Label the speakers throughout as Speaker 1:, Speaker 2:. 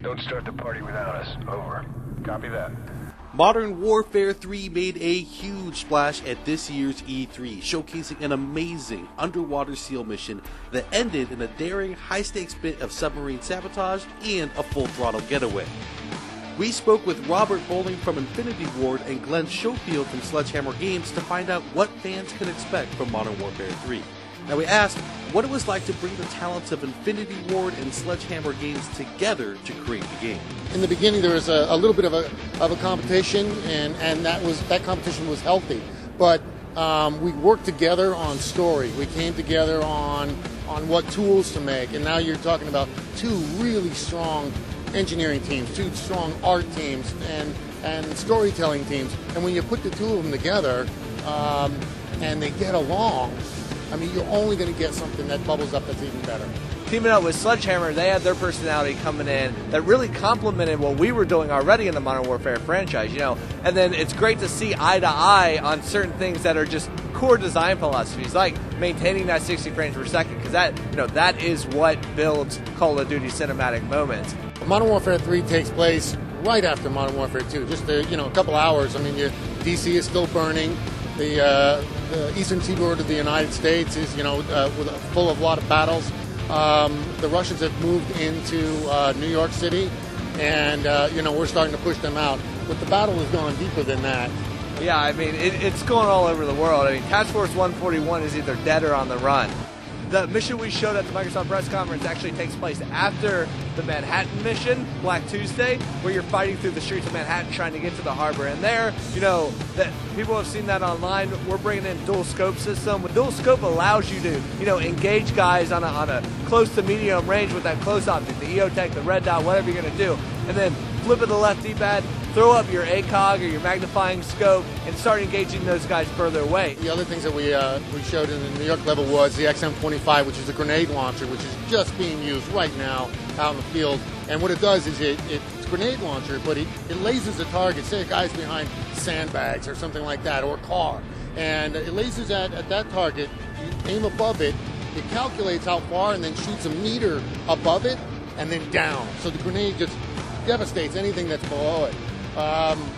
Speaker 1: Don't start the party without us. Over. Copy that.
Speaker 2: Modern Warfare 3 made a huge splash at this year's E3, showcasing an amazing underwater SEAL mission that ended in a daring, high-stakes bit of submarine sabotage and a full-throttle getaway. We spoke with Robert Bowling from Infinity Ward and Glenn Schofield from Sledgehammer Games to find out what fans can expect from Modern Warfare 3. Now we asked what it was like to bring the talents of Infinity Ward and Sledgehammer Games together to create the game.
Speaker 3: In the beginning, there was a little bit of a competition, and that competition was healthy. But we worked together on story. We came together on what tools to make, and now you're talking about two really strong engineering teams, two strong art teams, and storytelling teams. And when you put the two of them together, and they get along, I mean, you're only going to get something that bubbles up that's even better.
Speaker 4: Teaming up with Sledgehammer, they had their personality coming in that really complemented what we were doing already in the Modern Warfare franchise, And then it's great to see eye to eye on certain things that are just core design philosophies, like maintaining that 60 frames per second, because that is what builds Call of Duty cinematic moments.
Speaker 3: Modern Warfare 3 takes place right after Modern Warfare 2, just a couple hours. I mean, DC is still burning. The eastern seaboard of the United States is, full of a lot of battles. The Russians have moved into New York City, and, we're starting to push them out. But the battle has gone deeper than that.
Speaker 4: Yeah, I mean, it's going all over the world. I mean, Task Force 141 is either dead or on the run. The mission we showed at the Microsoft press conference actually takes place after the Manhattan mission, Black Tuesday, where you're fighting through the streets of Manhattan trying to get to the harbor. And there, that people have seen that online. We're bringing in dual scope system. The dual scope allows you to, engage guys on a close to medium range with that close optic, the EOTech, the red dot, whatever you're going to do, and then flip of the left D-pad, throw up your ACOG or your magnifying scope, and start engaging those guys further away.
Speaker 3: The other things that we showed in the New York level was the XM25, which is a grenade launcher, which is just being used right now out in the field. And what it does is it's a grenade launcher, but it lasers a target. Say a guy's behind sandbags or something like that, or a car. And it lasers at that target, you aim above it, it calculates how far, and then shoots a meter above it, and then down. So the grenade just devastates anything that's below it.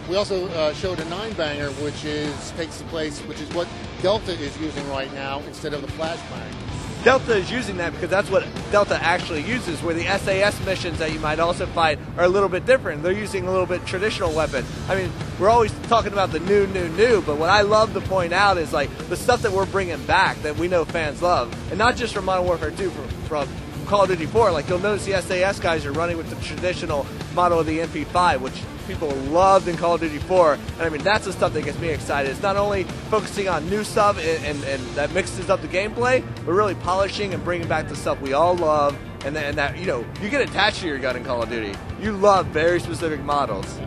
Speaker 3: We also showed a 9-banger, which is what Delta is using right now instead of the flashbang.
Speaker 4: Delta is using that because that's what Delta actually uses, where the SAS missions that you might also fight are a little bit different. They're using a little bit traditional weapon. I mean, we're always talking about the new, but what I love to point out is like the stuff that we're bringing back that we know fans love, and not just from Modern Warfare 2, from Call of Duty 4. Like, you'll notice the SAS guys are running with the traditional model of the MP5, which people loved in Call of Duty 4, and I mean, that's the stuff that gets me excited. It's not only focusing on new stuff and that mixes up the gameplay, but really polishing and bringing back the stuff we all love, and that you get attached to your gun in Call of Duty. You love very specific models.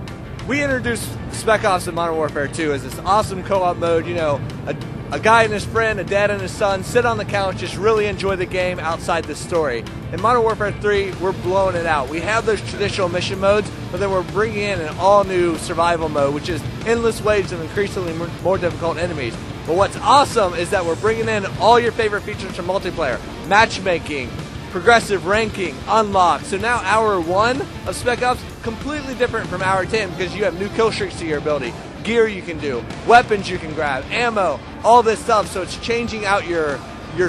Speaker 4: We introduced Spec Ops in Modern Warfare 2 as this awesome co-op mode, a guy and his friend, a dad and his son, sit on the couch, just really enjoy the game outside the story. In Modern Warfare 3, we're blowing it out. We have those traditional mission modes, but then we're bringing in an all-new survival mode, which is endless waves of increasingly more difficult enemies. But what's awesome is that we're bringing in all your favorite features from multiplayer: matchmaking, progressive ranking, unlock. So now Hour 1 of Spec Ops, completely different from Hour 10 because you have new kill streaks to your ability, gear you can do, weapons you can grab, ammo, all this stuff. So it's changing out your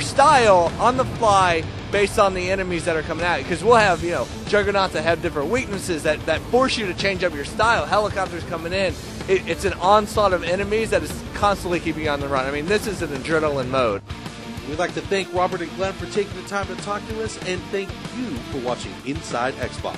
Speaker 4: style on the fly based on the enemies that are coming at you. Because we'll have, juggernauts that have different weaknesses that force you to change up your style. Helicopters coming in. It's an onslaught of enemies that is constantly keeping you on the run. I mean, this is an adrenaline mode.
Speaker 2: We'd like to thank Robert and Glenn for taking the time to talk to us, and thank you for watching Inside Xbox.